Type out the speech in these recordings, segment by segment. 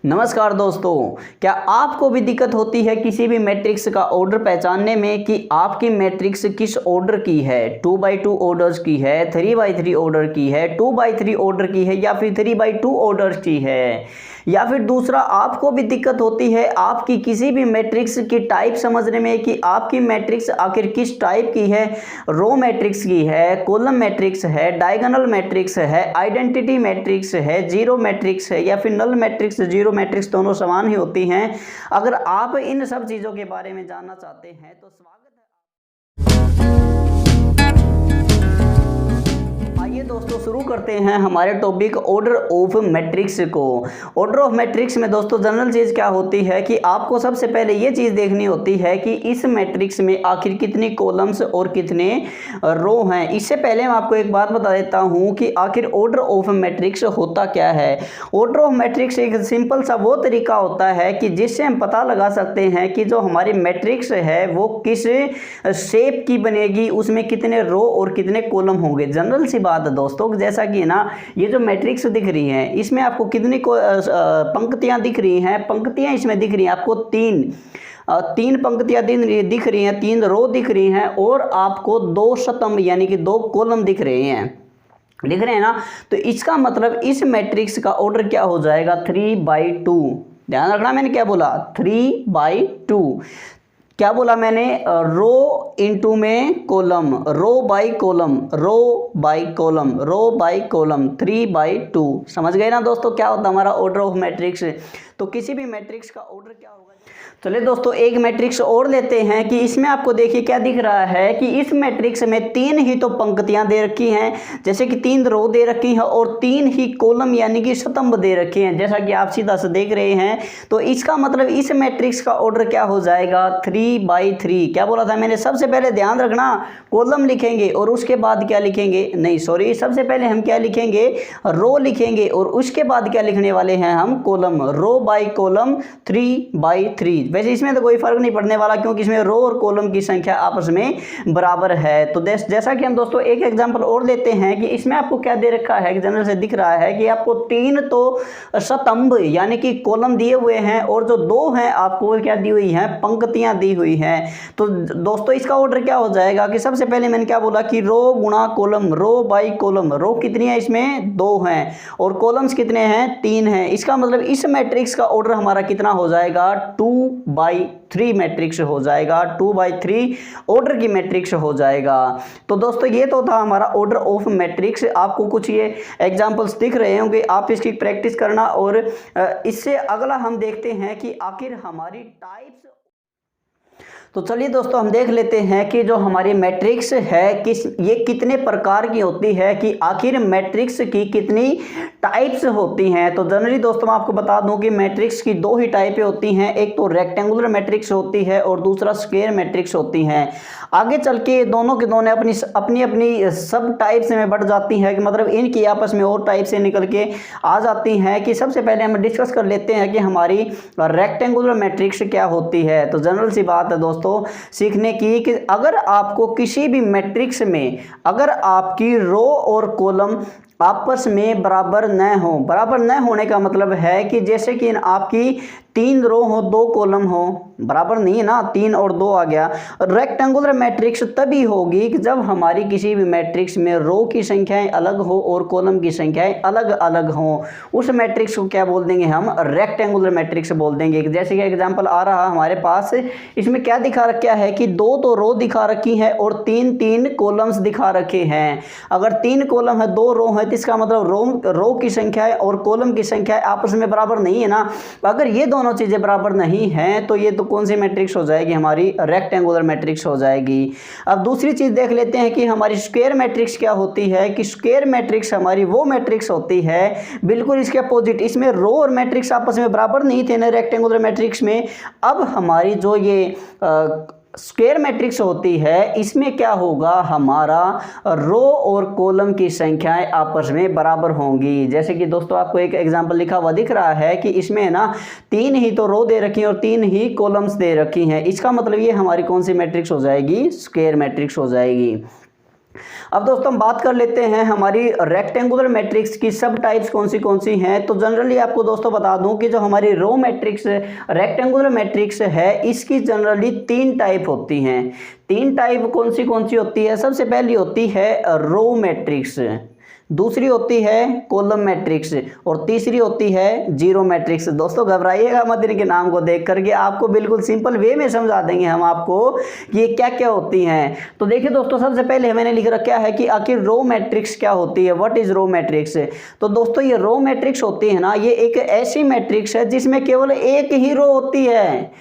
नमस्कार दोस्तों, क्या आपको भी दिक्कत होती है किसी भी मैट्रिक्स का ऑर्डर पहचानने में कि आपकी मैट्रिक्स किस ऑर्डर की है? 2x2 ऑर्डर्स की है, 3x3 ऑर्डर की है, 2x3 ऑर्डर की है या फिर 3x2 ऑर्डर्स की है? या फिर दूसरा, आपको भी दिक्कत होती है आपकी किसी भी मैट्रिक्स की टाइप समझने में कि आपकी मैट्रिक्स आखिर किस टाइप की है? रो मैट्रिक्स की है, कॉलम मैट्रिक्स है, डायगोनल मैट्रिक्स है, आइडेंटिटी मैट्रिक्स है, जीरो मैट्रिक्स है या फिर नल मैट्रिक्स, जीरो मैट्रिक्स दोनों समान ही होती हैं। अगर आप इन सब चीज़ों के बारे में जानना चाहते हैं तो स्वागत है। आइए दोस्तों, शुरू करते हैं हमारे टॉपिक ऑर्डर ऑफ मैट्रिक्स को। ऑर्डर ऑफ मैट्रिक्स में दोस्तों जनरल चीज़ क्या होती है कि आपको सबसे पहले ये चीज़ देखनी होती है कि इस मैट्रिक्स में आखिर कितनी कॉलम्स और कितने रो हैं। इससे पहले मैं आपको एक बात बता देता हूँ कि आखिर ऑर्डर ऑफ मैट्रिक्स होता क्या है। ऑर्डर ऑफ मैट्रिक्स एक सिंपल सा वो तरीका होता है कि जिससे हम पता लगा सकते हैं कि जो हमारी मैट्रिक्स है वो किस शेप की बनेगी, उसमें कितने रो और कितने कॉलम होंगे। जनरल सी बात है दोस्तों, जैसा कि ना ये जो मैट्रिक्स दिख रही है इसमें आपको कितनी पंक्तियां दिख रही हैं? पंक्तियां इसमें दिख रही हैं आपको तीन पंक्तियां दिख रही हैं, 3 रो दिख रही हैं और आपको 2 स्तंभ यानी कि 2 कॉलम दिख रहे हैं, लिख रहे हैं ना। तो इसका मतलब इस मैट्रिक्स का ऑर्डर क्या हो जाएगा? 3/2। ध्यान रखना, मैंने क्या बोला? 3/2। क्या बोला मैंने? रो इनटू में column, row by column, row by column, row by column, 3/2। समझ गए ना दोस्तों क्या होता है हमारा ऑर्डर ऑफ मैट्रिक्स? तो किसी भी मैट्रिक्स का ऑर्डर क्या होगा? चलिए दोस्तों, एक मैट्रिक्स और लेते हैं कि इसमें आपको देखिए क्या दिख रहा है कि इस मैट्रिक्स में 3 ही तो पंक्तियां दे रखी हैं, जैसे कि 3 रो दे रखी हैं और 3 ही कॉलम यानी कि स्तंभ दे रखे हैं, जैसा कि आप सीधा से देख रहे हैं। तो इसका मतलब इस मैट्रिक्स का ऑर्डर क्या हो जाएगा? 3/3। क्या बोला था मैंने? सबसे पहले ध्यान रखना, कॉलम लिखेंगे और उसके बाद क्या लिखेंगे? नहीं सॉरी, सबसे पहले हम क्या लिखेंगे? रो लिखेंगे और उसके बाद क्या लिखने वाले हैं हम? कॉलम। Row by column 3/3। वैसे इसमें तो कोई फर्क नहीं पड़ने वाला क्योंकि इसमें रो और कॉलम की संख्या आपस में बराबर है। तो जैसा कि हम दोस्तों एक एग्जांपल और लेते हैं कि इसमें आपको क्या दे रखा है कि जनरल से दिख रहा है कि आपको 3 तो स्तंभ यानी कि कॉलम दिए हुए हैं और जो 2 हैं आपको क्या दी हुई हैं? पंक्तियां दी हुई हैं। तो दोस्तों इसका ऑर्डर क्या हो जाएगा कि सबसे पहले मैंने क्या बोला कि रो गुणा कॉलम, रो बाई कॉलम। रो कितनी है इसमें? 2 हैं और कॉलम्स कितने हैं? 3 हैं। इसका मतलब इस मैट्रिक्स का ऑर्डर हमारा कितना हो जाएगा? 2/3 मैट्रिक्स हो जाएगा। 2/3 ऑर्डर की मैट्रिक्स हो जाएगा। तो दोस्तों ये तो था हमारा ऑर्डर ऑफ मैट्रिक्स। आपको कुछ ये एग्जांपल्स दिख रहे होंगे, आप इसकी प्रैक्टिस करना। और इससे अगला हम देखते हैं कि आखिर हमारी टाइप्स। तो चलिए दोस्तों हम देख लेते हैं कि जो हमारी मैट्रिक्स है ये कितने प्रकार की होती है, कि आखिर मैट्रिक्स की कितनी टाइप्स होती हैं। तो जनरली दोस्तों मैं आपको बता दूं कि मैट्रिक्स की 2 ही टाइपें होती हैं, एक तो रेक्टेंगुलर मैट्रिक्स होती है और दूसरा स्क्वायर मैट्रिक्स होती हैं। आगे चल के दोनों के दोनों अपनी अपनी सब टाइप्स में बढ़ जाती हैं, कि मतलब इनकी आपस में और टाइप से निकल के आ जाती हैं। कि सबसे पहले हम डिस्कस कर लेते हैं कि हमारी रेक्टेंगुलर मैट्रिक्स क्या होती है। तो जनरल सी बात है दोस्तों सीखने की कि अगर आपको किसी भी मैट्रिक्स में अगर आपकी रो और कॉलम आपस में बराबर न हो, बराबर न होने का मतलब है कि जैसे कि आपकी 3 रो हो 2 कॉलम हो, बराबर नहीं है ना, 3 और 2 आ गया। रेक्टेंगुलर मैट्रिक्स तभी होगी कि जब हमारी किसी भी मैट्रिक्स में रो की संख्याएं अलग हो और कॉलम की संख्याएं अलग अलग हो। उस मैट्रिक्स को क्या बोल देंगे हम? रेक्टेंगुलर मैट्रिक्स बोल देंगे। जैसे कि एग्जांपल आ रहा हमारे पास, इसमें क्या दिखा रखा है कि 2 तो रो दिखा रखी है और 3 कॉलम्स दिखा रखे हैं। अगर 3 कॉलम है 2 रो है तो इसका मतलब रो की संख्या और कॉलम की संख्या आपस में बराबर नहीं है ना। अगर ये दोनों चीजें बराबर नहीं हैं तो ये तो कौन सी मैट्रिक्स हो जाएगी? हमारी रेक्टेंगुलर मैट्रिक्स हो जाएगी। अब दूसरी चीज देख लेते हैं कि हमारी स्क्वायर मैट्रिक्स क्या होती है। कि स्क्वायर मैट्रिक्स हमारी वो मैट्रिक्स होती है बिल्कुल इसके अपोजिट। इसमें रो और मैट्रिक्स आपस में बराबर नहीं थे ना रेक्टेंगुलर मैट्रिक्स में। अब हमारी जो ये स्क्वायर मैट्रिक्स होती है इसमें क्या होगा? हमारा रो और कॉलम की संख्याएं आपस में बराबर होंगी। जैसे कि दोस्तों आपको एक एग्जांपल लिखा हुआ दिख रहा है कि इसमें ना 3 ही तो रो दे रखी हैं और 3 ही कॉलम्स दे रखी हैं। इसका मतलब ये हमारी कौन सी मैट्रिक्स हो जाएगी? स्क्वायर मैट्रिक्स हो जाएगी। अब दोस्तों हम बात कर लेते हैं हमारी रेक्टेंगुलर मैट्रिक्स की सब टाइप्स कौन सी हैं। तो जनरली आपको दोस्तों बता दूं कि जो हमारी रो मैट्रिक्स रेक्टेंगुलर मैट्रिक्स है इसकी जनरली 3 टाइप होती हैं। 3 टाइप कौन सी होती है? सबसे पहली होती है रो मैट्रिक्स, दूसरी होती है कॉलम मैट्रिक्स और तीसरी होती है जीरो मैट्रिक्स। दोस्तों घबराइएगा मत इनके नाम को देख करके, आपको बिल्कुल सिंपल वे में समझा देंगे हम आपको कि ये क्या क्या होती हैं। तो देखिए दोस्तों, सबसे पहले मैंने लिख रखा है कि आखिर रो मैट्रिक्स क्या होती है, व्हाट इज रो मैट्रिक्स। तो दोस्तों ये रो मैट्रिक्स होती है ना, ये एक ऐसी मैट्रिक्स है जिसमें केवल एक ही रो होती है।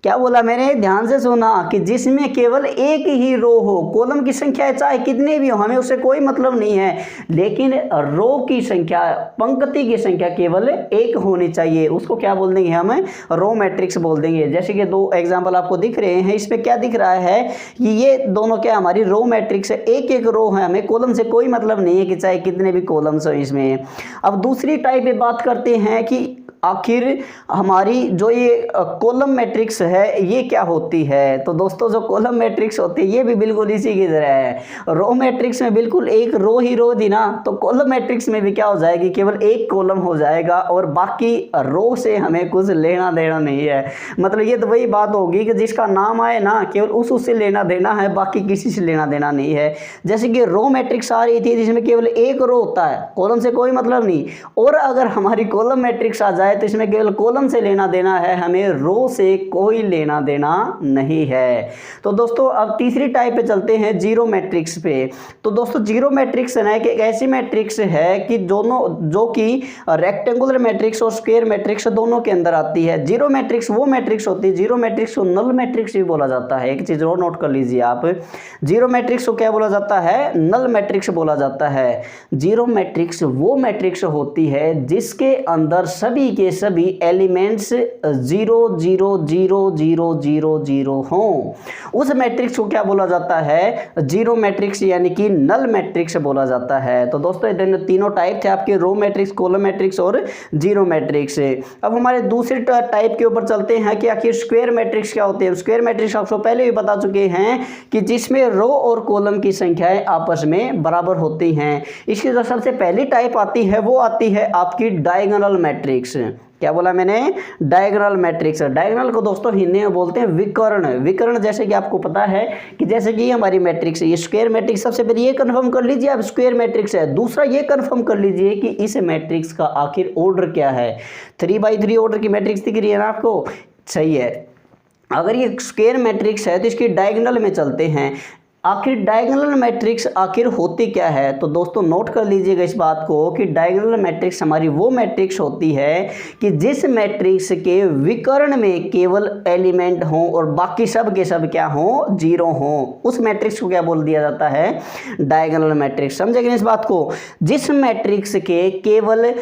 क्या बोला मैंने? ध्यान से सुना कि जिसमें केवल एक ही रो हो। कॉलम की संख्या चाहे कितनी भी हो, हमें उससे कोई मतलब नहीं है, लेकिन रो की संख्या, पंक्ति की संख्या केवल एक होनी चाहिए। उसको क्या बोल देंगे? हमें रो मैट्रिक्स बोल देंगे। जैसे कि 2 एग्जाम्पल आपको दिख रहे हैं, इसमें क्या दिख रहा है कि ये दोनों क्या हमारी रो मैट्रिक्स है, एक रो है, हमें कॉलम से कोई मतलब नहीं है कि चाहे कितने भी कॉलम्स हो इसमें। अब दूसरी टाइप पे बात करते हैं कि आखिर हमारी जो ये कॉलम मैट्रिक्स है ये क्या होती है। तो दोस्तों जो कॉलम मैट्रिक्स होती है ये भी बिल्कुल इसी की तरह है। रो मैट्रिक्स में बिल्कुल एक रो ही रो थी ना, तो कॉलम मैट्रिक्स में भी क्या हो जाएगी, केवल एक कॉलम हो जाएगा और बाकी रो से हमें कुछ लेना देना नहीं है। मतलब ये तो वही बात होगी कि जिसका नाम आए ना, केवल उससे लेना देना है, बाकी किसी से लेना देना नहीं है। जैसे कि रो मैट्रिक्स आ रही थी जिसमें केवल एक रो होता है, कॉलम से कोई मतलब नहीं। और अगर हमारी कॉलम मैट्रिक्स आ जाए तो इसमें केवल कॉलम से लेना देना है, हमें रो से कोई लेना देना नहीं है। तो दोस्तों अब तीसरी टाइप पे चलते हैं, जीरो मैट्रिक्स पे। तो दोस्तों जीरो मैट्रिक्स है ना कि एक ऐसी मैट्रिक्स है कि दोनों, जो कि रेक्टेंगुलर मैट्रिक्स और स्क्वायर मैट्रिक्स दोनों के अंदर आती है। जीरो मैट्रिक्स वो मैट्रिक्स होती है, जीरो मैट्रिक्स को नल मैट्रिक्स भी बोला जाता है। एक चीज और नोट कर लीजिए आप, जीरो मैट्रिक्स को क्या बोला जाता है? नल मैट्रिक्स बोला जाता है। जीरो मैट्रिक्स वो मैट्रिक्स होती है जिसके अंदर सभी के सभी एलिमेंट्स 0 0 0 0 0 0 हों, उस मैट्रिक्स को क्या बोला जाता है? जीरो मैट्रिक्स यानी कि नल मैट्रिक्स बोला जाता है। तो दोस्तों ये तीनों टाइप थे आपके, रो मैट्रिक्स, कॉलम मैट्रिक्स और जीरो मैट्रिक्स। अब हमारे दूसरे टाइप के ऊपर चलते हैं कि आखिर स्क्वायर मैट्रिक्स क्या होते हैं। स्क्वायर मैट्रिक्स आपको पहले भी बता चुके हैं कि जिसमें रो और कॉलम की संख्याएं आपस में बराबर होती हैं। इसकी जो सबसे पहली टाइप आती है वो आती है आपकी डायगोनल मैट्रिक्स। क्या बोला मैंने? Diagonal matrix. डायगोनल को दोस्तों हिंदी में बोलते हैं विकर्ण। विकर्ण जैसे कि आपको पता है कि जैसे कि हमारी मैट्रिक्स है, ये स्क्वायर मैट्रिक्स, सबसे पहले ये कंफर्म कर लीजिए आप स्क्वायर मैट्रिक्स है। दूसरा ये कंफर्म कर लीजिए कि इस मैट्रिक्स का आखिर ऑर्डर क्या है। 3x3 ऑर्डर की मैट्रिक्स दिख रही है ना आपको? सही है। अगर ये स्क्वायर मैट्रिक्स है तो इसकी डायगोनल में चलते हैं। आखिर डायगोनल मैट्रिक्स आखिर होती क्या है? तो दोस्तों नोट कर लीजिएगा इस बात को कि डायगोनल मैट्रिक्स हमारी वो मैट्रिक्स होती है कि जिस मैट्रिक्स के विकर्ण में केवल एलिमेंट हों और बाकी सब के सब क्या हों? जीरो हों, उस मैट्रिक्स को क्या बोल दिया जाता है? Diagonal matrix. समझेंगे इस बात को? जिस मैट्रिक्स के केवल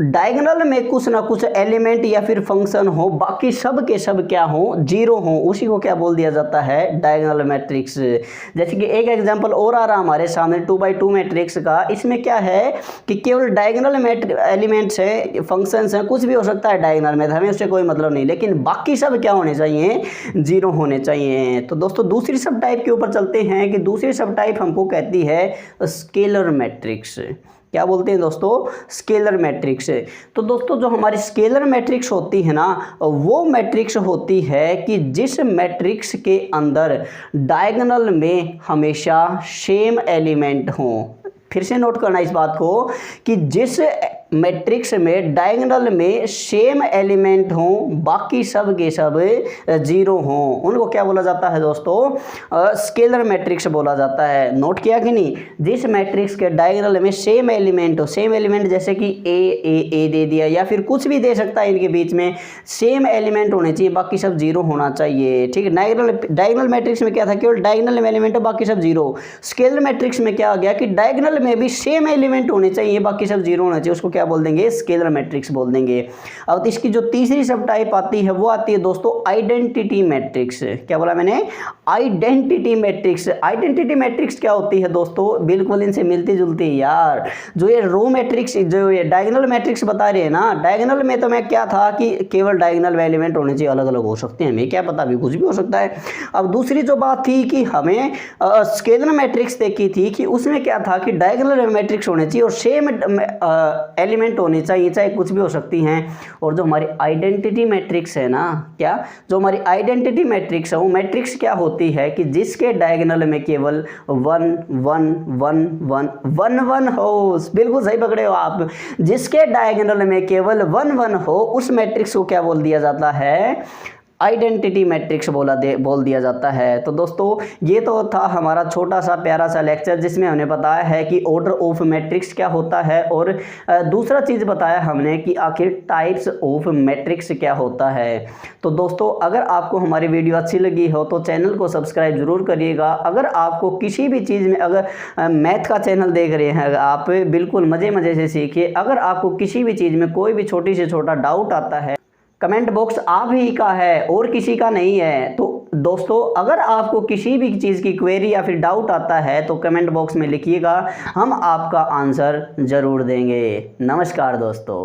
डायगोनल में कुछ ना कुछ एलिमेंट या फिर फंक्शन हो, बाकी सब के सब क्या हो? जीरो हो, उसी को क्या बोल दिया जाता है? Diagonal matrix. जैसे कि एक एग्जांपल और आ रहा हमारे सामने 2x2 मैट्रिक्स का। इसमें क्या है कि केवल डायगोनल एलिमेंट्स है, फंक्शंस हैं, कुछ भी हो सकता है डायगोनल में, हमें उससे कोई मतलब नहीं, लेकिन बाकी सब क्या होने चाहिए? जीरो होने चाहिए। तो दोस्तों दूसरी सब टाइप के ऊपर चलते हैं कि दूसरी सब टाइप हमको कहती है स्केलर मैट्रिक्स। क्या बोलते हैं दोस्तों? Scalar matrix. तो दोस्तों जो हमारी स्केलर मैट्रिक्स होती है ना, वो मैट्रिक्स होती है कि जिस मैट्रिक्स के अंदर डायगोनल में हमेशा सेम एलिमेंट हों। फिर से नोट करना इस बात को कि जिस मैट्रिक्स में डायगोनल में सेम एलिमेंट हों, बाकी सब के सब जीरो हों, उनको क्या बोला जाता है दोस्तों? स्केलर मैट्रिक्स बोला जाता है। नोट किया कि नहीं? जिस मैट्रिक्स के डायगोनल में सेम एलिमेंट हो, सेम एलिमेंट जैसे कि ए दे दिया या फिर कुछ भी दे सकता है, इनके बीच में सेम एलिमेंट होने चाहिए, बाकी सब जीरो होना चाहिए। ठीक है। डायगोनल मैट्रिक्स में क्या था? केवल डायगोनल में एलिमेंट हो, बाकी सब जीरो। स्केलर मैट्रिक्स में क्या आ गया कि डायगोनल में भी सेम एलिमेंट होने चाहिए, बाकी सब जीरो होना चाहिए, उसको क्या क्या बोल देंगे, स्केलर मैट्रिक्स बोल देंगे। अब इसकी जो तीसरी सब टाइप आती है वो आती है दोस्तों आइडेंटिटी मैट्रिक्स। क्या बोला मैंने, आइडेंटिटी मैट्रिक्स। आइडेंटिटी मैट्रिक्स क्या होती है दोस्तों, बिल्कुल इनसे मिलती जुलती यार। जो ये रो मैट्रिक्स, जो ये डायगोनल मैट्रिक्स बता रहे हैं ना, डायगोनल में तो मैं क्या था कि केवल डायगोनल एलिमेंट होने चाहिए, अलग अलग हो सकते हैं, हमें क्या पता, अभी कुछ भी हो सकता है। अब दूसरी जो बात थी कि हमें स्केलर मैट्रिक्स देखी थी कि उसमें क्या था कि डायगोनल मैट्रिक्स होने चाहिए और सेम एलिमेंट होने चाहिए, चाहे कुछ भी हो सकती हैं। और जो हमारी आइडेंटिटी मैट्रिक्स है ना, क्या जो हमारी आइडेंटिटी मैट्रिक्स है वो मैट्रिक्स क्या होती है कि जिसके डायगोनल में केवल 1 1 1 1 1 1 हो। बिल्कुल सही पकड़े हो आप, जिसके डायगोनल में केवल 1 1 हो उस मैट्रिक्स को क्या बोल दिया जाता है, आइडेंटिटी मैट्रिक्स बोल दिया जाता है। तो दोस्तों ये तो था हमारा छोटा सा प्यारा सा लेक्चर जिसमें हमने बताया है कि ऑर्डर ऑफ मैट्रिक्स क्या होता है, और दूसरा चीज़ बताया हमने कि आखिर टाइप्स ऑफ मैट्रिक्स क्या होता है। तो दोस्तों अगर आपको हमारी वीडियो अच्छी लगी हो तो चैनल को सब्सक्राइब जरूर करिएगा। अगर आपको किसी भी चीज़ में, अगर मैथ का चैनल देख रहे हैं आप, बिल्कुल मज़े से सीखिए। अगर आपको किसी भी चीज़ में कोई भी छोटी से छोटा डाउट आता है, कमेंट बॉक्स आप ही का है और किसी का नहीं है। तो दोस्तों अगर आपको किसी भी चीज़ की क्वेरी या फिर डाउट आता है तो कमेंट बॉक्स में लिखिएगा, हम आपका आंसर ज़रूर देंगे। नमस्कार दोस्तों।